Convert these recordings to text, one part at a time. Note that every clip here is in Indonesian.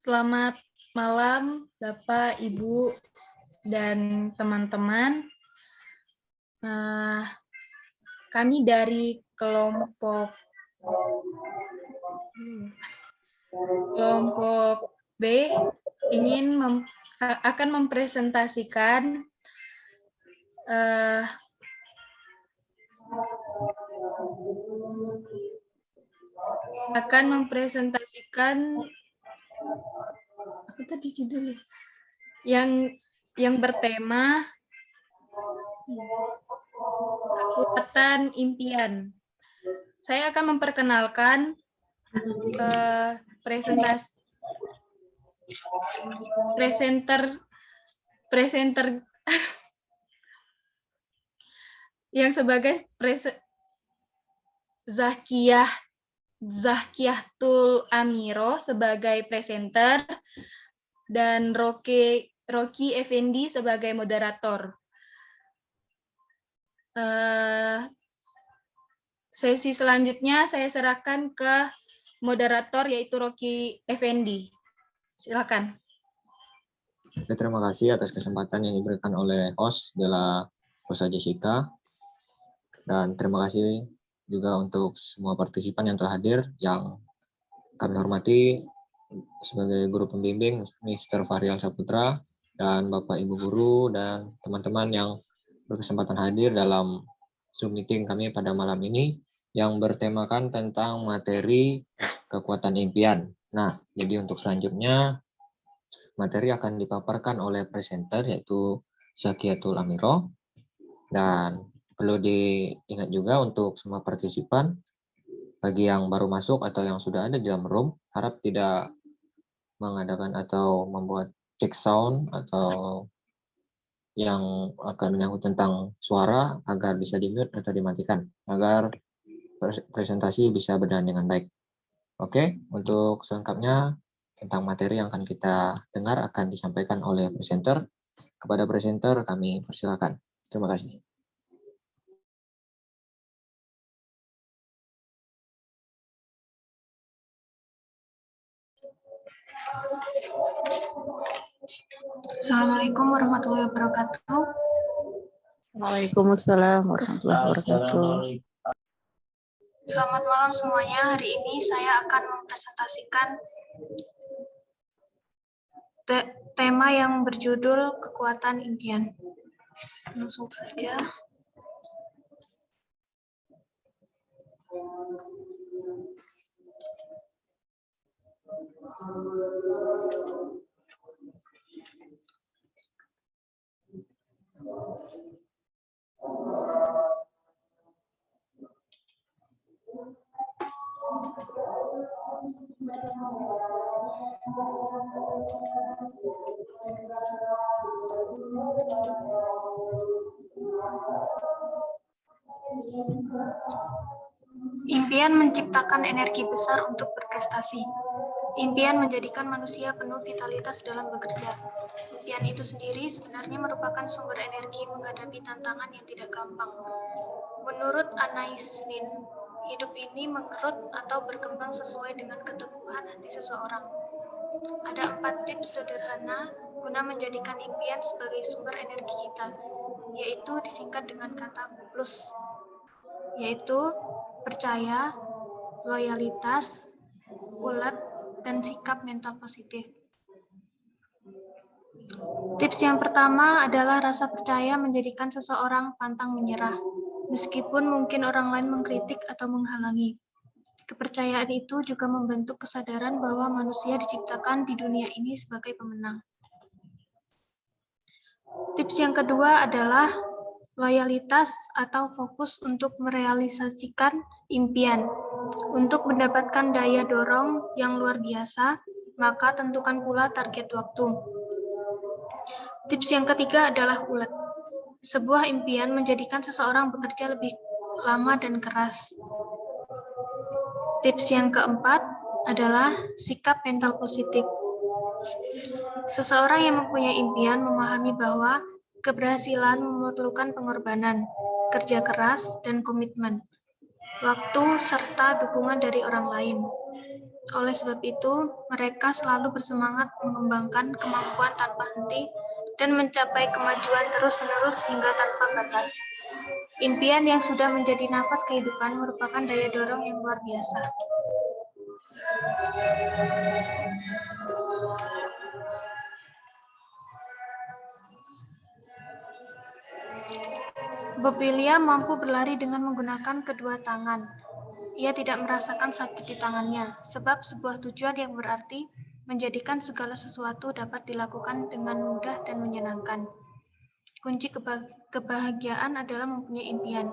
Selamat malam, Bapak, Ibu, dan teman-teman. Kami dari kelompok B akan mempresentasikan apa tadi judulnya? Yang bertema kekuatan impian. Saya akan memperkenalkan presenter yang sebagai Zahkiatul Amiro sebagai presenter dan Rocky Effendi sebagai moderator. Sesi selanjutnya saya serahkan ke moderator yaitu Rocky Effendi. Silakan. Terima kasih atas kesempatan yang diberikan oleh host adalah Rosa Jessica, dan terima kasih juga untuk semua partisipan yang telah hadir yang kami hormati sebagai guru pembimbing Mr. Fahrial Saputra dan Bapak Ibu guru dan teman-teman yang berkesempatan hadir dalam Zoom meeting kami pada malam ini yang bertemakan tentang materi kekuatan impian. Nah, jadi untuk selanjutnya materi akan dipaparkan oleh presenter yaitu Zahkiatul Amiro, dan perlu diingat juga untuk semua partisipan bagi yang baru masuk atau yang sudah ada di dalam room, harap tidak mengadakan atau membuat check sound atau yang akan menyangkut tentang suara agar bisa di-mute atau dimatikan agar presentasi bisa berjalan dengan baik. Oke, untuk selengkapnya tentang materi yang akan kita dengar akan disampaikan oleh presenter. Kepada presenter kami persilakan. Terima kasih. Assalamualaikum warahmatullahi wabarakatuh. Waalaikumsalam warahmatullahi wabarakatuh. Selamat malam semuanya. Hari ini saya akan mempresentasikan tema yang berjudul kekuatan impian. Langsung saja. Impian menciptakan energi besar untuk berprestasi. Impian menjadikan manusia penuh vitalitas dalam bekerja. Impian itu sendiri sebenarnya merupakan sumber energi menghadapi tantangan yang tidak gampang. Menurut Anais Nin, hidup ini mengerut atau berkembang sesuai dengan keteguhan hati seseorang. Ada 4 tips sederhana guna menjadikan impian sebagai sumber energi kita, yaitu disingkat dengan kata plus, yaitu percaya, loyalitas, ulet, dan sikap mental positif. Tips yang pertama adalah rasa percaya menjadikan seseorang pantang menyerah, meskipun mungkin orang lain mengkritik atau menghalangi. Kepercayaan itu juga membentuk kesadaran bahwa manusia diciptakan di dunia ini sebagai pemenang. Tips yang kedua adalah loyalitas atau fokus untuk merealisasikan impian. Untuk mendapatkan daya dorong yang luar biasa, maka tentukan pula target waktu. Tips yang ketiga adalah ulet. Sebuah impian menjadikan seseorang bekerja lebih lama dan keras. Tips yang keempat adalah sikap mental positif. Seseorang yang mempunyai impian memahami bahwa keberhasilan memerlukan pengorbanan, kerja keras, dan komitmen, waktu, serta dukungan dari orang lain. Oleh sebab itu, mereka selalu bersemangat mengembangkan kemampuan tanpa henti dan mencapai kemajuan terus-menerus hingga tanpa batas. Impian yang sudah menjadi nafas kehidupan merupakan daya dorong yang luar biasa. Bobilia mampu berlari dengan menggunakan kedua tangan. Ia tidak merasakan sakit di tangannya, sebab sebuah tujuan yang berarti menjadikan segala sesuatu dapat dilakukan dengan mudah dan menyenangkan. Kunci kebahagiaan adalah mempunyai impian,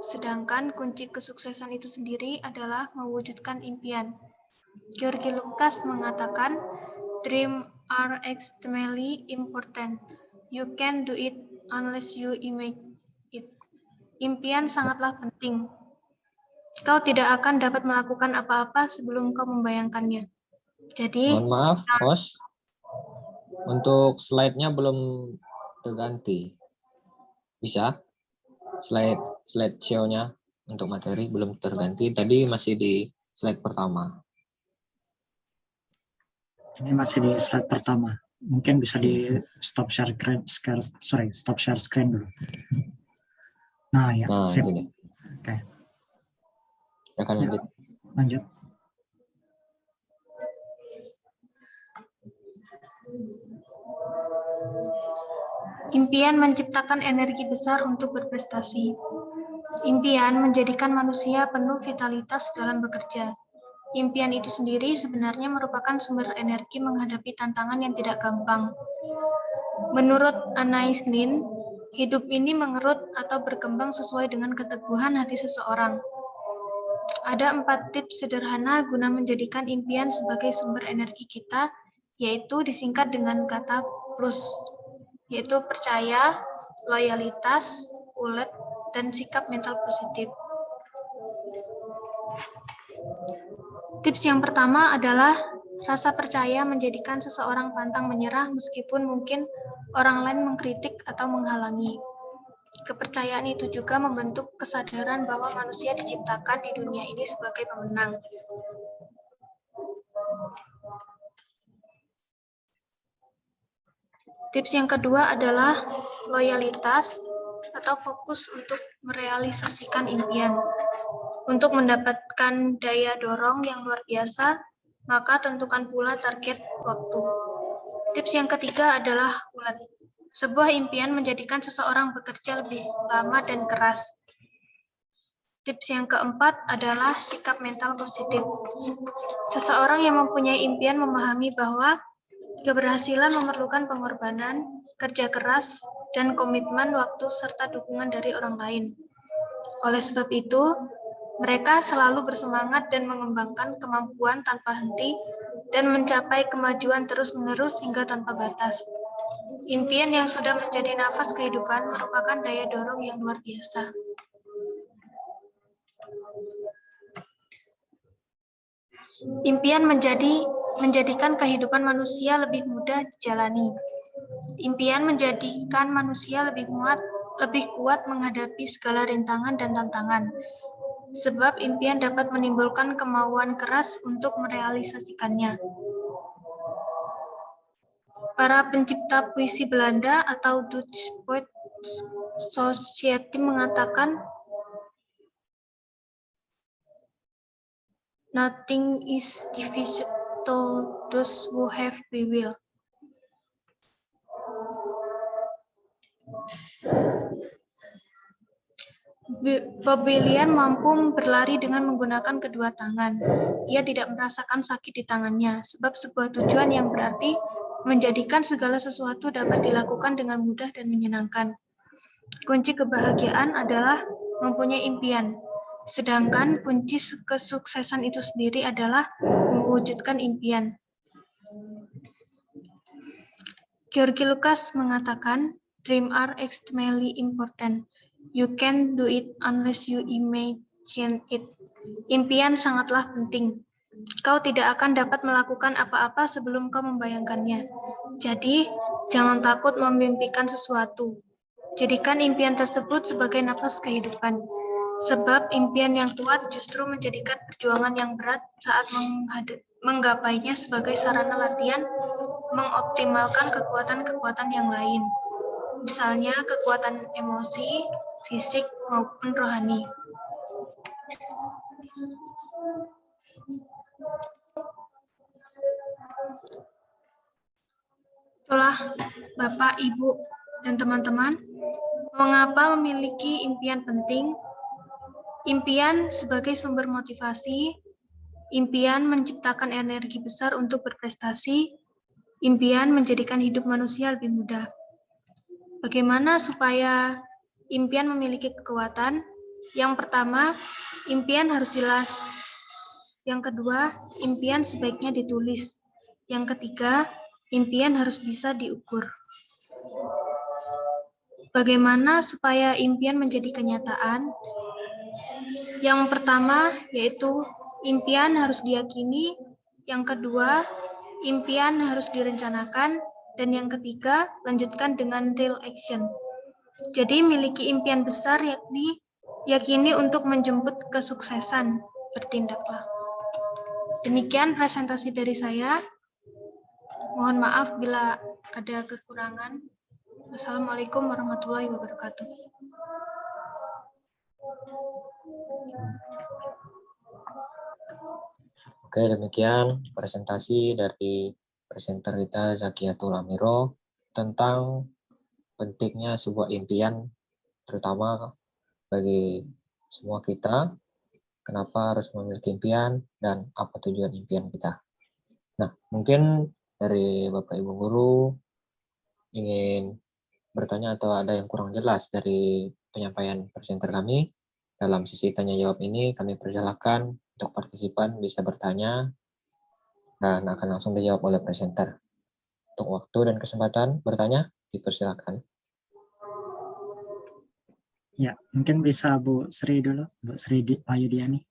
sedangkan kunci kesuksesan itu sendiri adalah mewujudkan impian. George Lucas mengatakan, "Dreams are extremely important. You can do it unless you imagine it." Impian sangatlah penting. Kau tidak akan dapat melakukan apa-apa sebelum kau membayangkannya. Jadi, Mohon maaf, host. Untuk slide-nya belum terganti. Bisa? Slide show-nya untuk materi belum terganti. Tadi masih di slide pertama. Ini masih di slide pertama. Mungkin bisa di stop share screen dulu. Nah, ya. Nah, Sip. itu deh. Oke. Akan lanjut. Lanjut. impian menciptakan energi besar untuk berprestasi. Impian menjadikan manusia penuh vitalitas dalam bekerja. Impian itu sendiri sebenarnya merupakan sumber energi menghadapi tantangan yang tidak gampang. Menurut Anais Nin, hidup ini mengerut atau berkembang sesuai dengan keteguhan hati seseorang. Ada 4 tips sederhana guna menjadikan impian sebagai sumber energi kita, yaitu disingkat dengan kata plus, yaitu percaya, loyalitas, ulet, dan sikap mental positif. Tips yang pertama adalah rasa percaya menjadikan seseorang pantang menyerah meskipun mungkin orang lain mengkritik atau menghalangi. Kepercayaan itu juga membentuk kesadaran bahwa manusia diciptakan di dunia ini sebagai pemenang. Tips yang kedua adalah loyalitas atau fokus untuk merealisasikan impian. Untuk mendapatkan daya dorong yang luar biasa, maka tentukan pula target waktu. Tips yang ketiga adalah ulet. Sebuah impian menjadikan seseorang bekerja lebih lama dan keras. Tips yang keempat adalah sikap mental positif. Seseorang yang mempunyai impian memahami bahwa keberhasilan memerlukan pengorbanan, kerja keras, dan komitmen waktu serta dukungan dari orang lain. Oleh sebab itu, mereka selalu bersemangat dan mengembangkan kemampuan tanpa henti dan mencapai kemajuan terus-menerus hingga tanpa batas. Impian yang sudah menjadi nafas kehidupan merupakan daya dorong yang luar biasa. Impian menjadikan kehidupan manusia lebih mudah dijalani. Impian menjadikan manusia lebih kuat menghadapi segala rintangan dan tantangan. Sebab impian dapat menimbulkan kemauan keras untuk merealisasikannya. Para pencipta puisi Belanda atau Dutch Poets Society mengatakan, "Nothing is difficult to those who have free will." Bobilia mampu berlari dengan menggunakan kedua tangan. Ia tidak merasakan sakit di tangannya, sebab sebuah tujuan yang berarti menjadikan segala sesuatu dapat dilakukan dengan mudah dan menyenangkan. Kunci kebahagiaan adalah mempunyai impian, sedangkan kunci kesuksesan itu sendiri adalah mewujudkan impian. George Lucas mengatakan, "Dreams are extremely important. You can do it unless you imagine it." Impian sangatlah penting. Kau tidak akan dapat melakukan apa-apa sebelum kau membayangkannya. Jadi, jangan takut memimpikan sesuatu. Jadikan impian tersebut sebagai nafas kehidupan. Sebab impian yang kuat justru menjadikan perjuangan yang berat saat menggapainya sebagai sarana latihan mengoptimalkan kekuatan-kekuatan yang lain. Misalnya kekuatan emosi, fisik, maupun rohani. Itulah Bapak, Ibu, dan teman-teman, mengapa memiliki impian penting. Impian sebagai sumber motivasi, impian menciptakan energi besar untuk berprestasi, impian menjadikan hidup manusia lebih mudah. Bagaimana supaya impian memiliki kekuatan? Yang pertama, impian harus jelas. Yang kedua, impian sebaiknya ditulis. Yang ketiga, impian harus bisa diukur. Bagaimana supaya impian menjadi kenyataan? Yang pertama, yaitu impian harus diyakini. Yang kedua, impian harus direncanakan. Dan yang ketiga, lanjutkan dengan real action. Jadi, miliki impian besar yakini untuk menjemput kesuksesan. Bertindaklah. Demikian presentasi dari saya. Mohon maaf bila ada kekurangan. Wassalamualaikum warahmatullahi wabarakatuh. Oke, demikian presentasi dari presenter kita Zakiatul Amiro tentang pentingnya sebuah impian, terutama bagi semua kita, kenapa harus memiliki impian dan apa tujuan impian kita. Nah, mungkin dari Bapak Ibu Guru ingin bertanya atau ada yang kurang jelas dari penyampaian presenter kami. Dalam sesi tanya jawab ini kami persilahkan untuk partisipan bisa bertanya dan akan langsung dijawab oleh presenter. Untuk waktu dan kesempatan bertanya dipersilakan. Ya, mungkin bisa Bu Sri dulu, Bu Sri Ayudiani.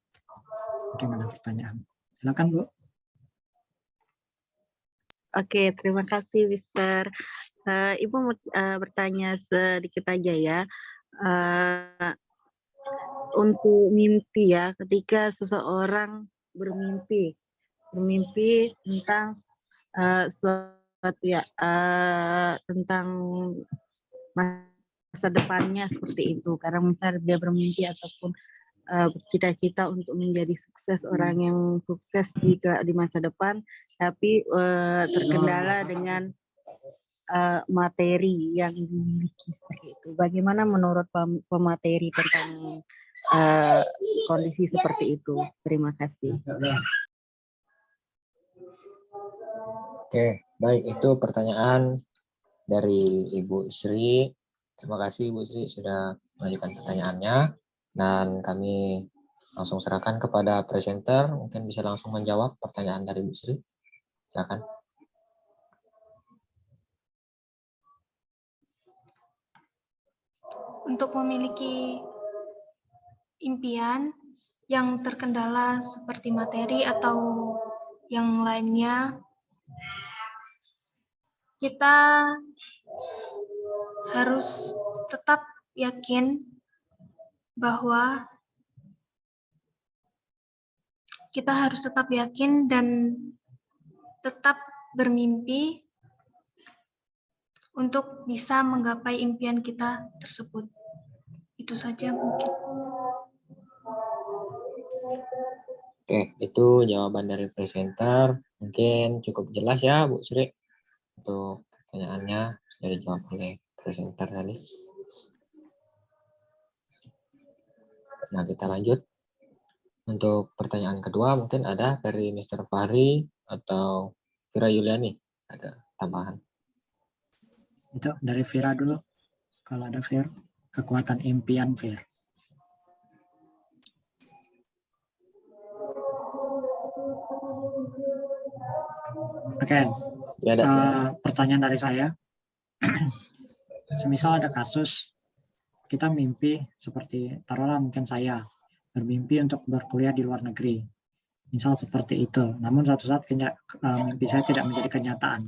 Mungkin ada pertanyaan. Silakan Bu. Oke, terima kasih Mister. Ibu mau bertanya sedikit aja ya. Untuk mimpi ya, ketika seseorang bermimpi tentang suatu ya, tentang masa depannya seperti itu. Karena misalnya dia bermimpi ataupun bercita-cita untuk menjadi sukses, orang yang sukses di masa depan, tapi terkendala dengan materi yang dimiliki seperti itu. Bagaimana menurut pemateri tentang kondisi seperti itu? Terima kasih. Oke, baik, itu pertanyaan dari Ibu Sri. Terima kasih Ibu Sri sudah mengajukan pertanyaannya dan kami langsung serahkan kepada presenter, mungkin bisa langsung menjawab pertanyaan dari Ibu Sri. Silakan. Untuk memiliki impian yang terkendala seperti materi atau yang lainnya, kita harus tetap yakin bahwa dan tetap bermimpi untuk bisa menggapai impian kita tersebut. Itu saja mungkin. Oke, itu jawaban dari presenter. Mungkin cukup jelas ya Bu Sri. Untuk pertanyaannya sudah dijawab oleh presenter tadi. Nah, kita lanjut. Untuk pertanyaan kedua mungkin ada dari Mr. Fahri atau Vira Yuliani. Ada tambahan. Itu dari Vira dulu. Kalau ada Vir, kekuatan impian Vir. Oke, Ya, pertanyaan dari saya. Semisal ada kasus, kita mimpi seperti, taruhlah mungkin saya bermimpi untuk berkuliah di luar negeri. Misal seperti itu. Namun suatu saat mimpi saya tidak menjadi kenyataan.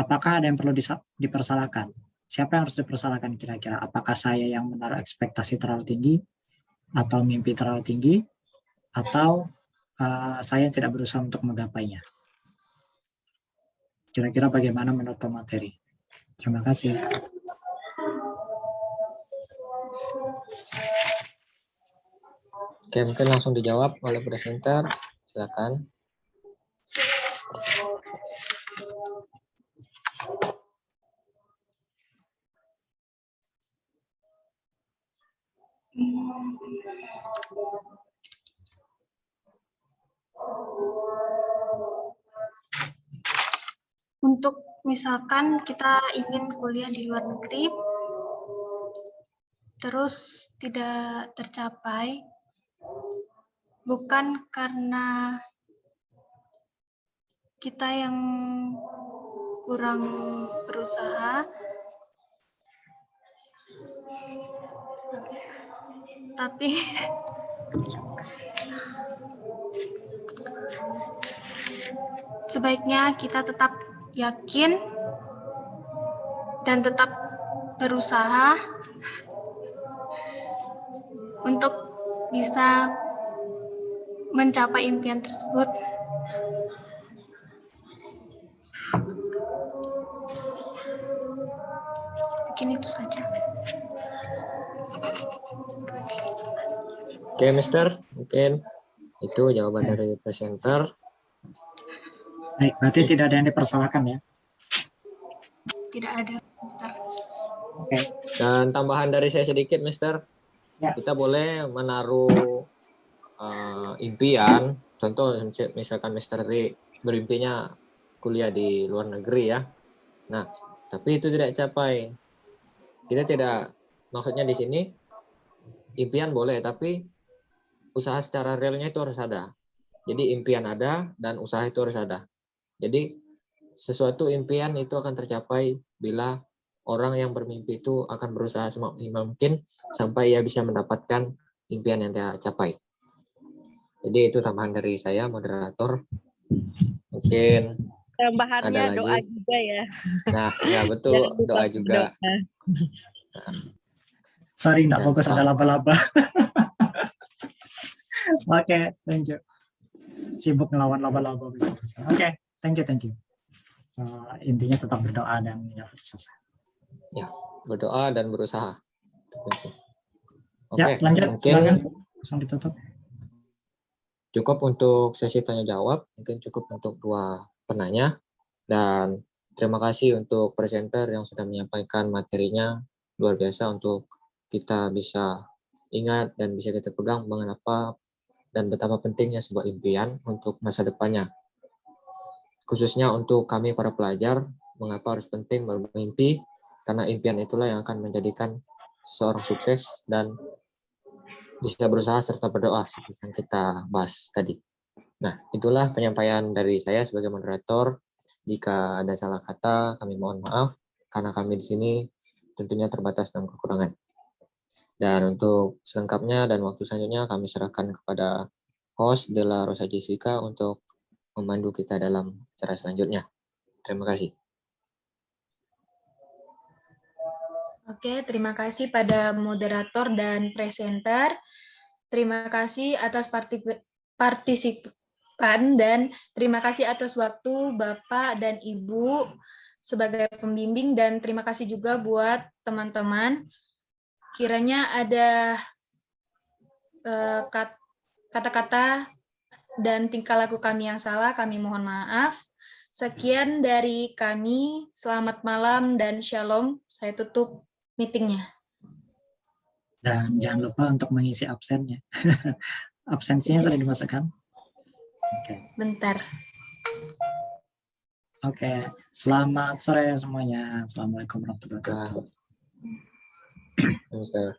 Apakah ada yang perlu dipersalahkan? Siapa yang harus dipersalahkan kira-kira? Apakah saya yang menaruh ekspektasi terlalu tinggi? atau mimpi terlalu tinggi, atau saya tidak berusaha untuk menggapainya. Kira-kira bagaimana menurut pemateri? Terima kasih. Oke, mungkin langsung dijawab oleh presenter. Silakan. Untuk misalkan kita ingin kuliah di luar negeri, terus tidak tercapai, bukan karena kita yang kurang berusaha, tapi sebaiknya kita tetap yakin dan tetap berusaha untuk bisa mencapai impian tersebut. Mungkin itu saja. Oke, Mister. Mungkin itu jawaban dari presenter. Baik, berarti tidak ada yang dipersalahkan ya? Tidak ada, Mister. Oke. Dan tambahan dari saya sedikit, Mister. Ya. Kita boleh menaruh impian. Contoh, misalkan Mister Ri berimpinya kuliah di luar negeri ya. Nah, tapi itu tidak capai. Kita tidak, maksudnya di sini impian boleh, tapi usaha secara realnya itu harus ada. Jadi impian ada dan usaha itu harus ada. Jadi sesuatu impian itu akan tercapai bila orang yang bermimpi itu akan berusaha semaksimal mungkin sampai ia bisa mendapatkan impian yang dia capai. Jadi itu tambahan dari saya, moderator. Mungkin Tambahannya ada doa lagi. juga ya. Nah, ya betul, Jangan lupa doa juga. berdoa. Sorry, nggak fokus Contoh. ada laba-laba. Oke, thank you. Sibuk ngelawan laba-laba. Oke, thank you. So, intinya tetap berdoa dan ya selesai. Ya, berdoa dan berusaha. Oke, Ya, lanjut. mungkin Silakan. Langsung ditutup. cukup untuk sesi tanya jawab, mungkin cukup untuk 2 penanya, dan terima kasih untuk presenter yang sudah menyampaikan materinya, luar biasa untuk kita bisa ingat dan bisa kita pegang mengapa dan betapa pentingnya sebuah impian untuk masa depannya. Khususnya untuk kami para pelajar, mengapa harus penting bermimpi, karena impian itulah yang akan menjadikan seseorang sukses dan bisa berusaha serta berdoa seperti yang kita bahas tadi. Nah, itulah penyampaian dari saya sebagai moderator. Jika ada salah kata, kami mohon maaf, karena kami di sini tentunya terbatas dan kekurangan. Dan untuk selengkapnya dan waktu selanjutnya kami serahkan kepada host Della Rosa Jessica untuk memandu kita dalam acara selanjutnya. Terima kasih. Oke, terima kasih pada moderator dan presenter. Terima kasih atas partisipan dan terima kasih atas waktu Bapak dan Ibu sebagai pembimbing, dan terima kasih juga buat teman-teman. Kiranya ada kata-kata dan tingkah laku kami yang salah, kami mohon maaf. Sekian dari kami, selamat malam dan shalom. Saya tutup meetingnya. Dan jangan lupa untuk mengisi absennya. Absensinya sudah dimasukkan? Oke. Bentar. Oke, selamat sore semuanya. Assalamualaikum warahmatullahi wabarakatuh. Mister.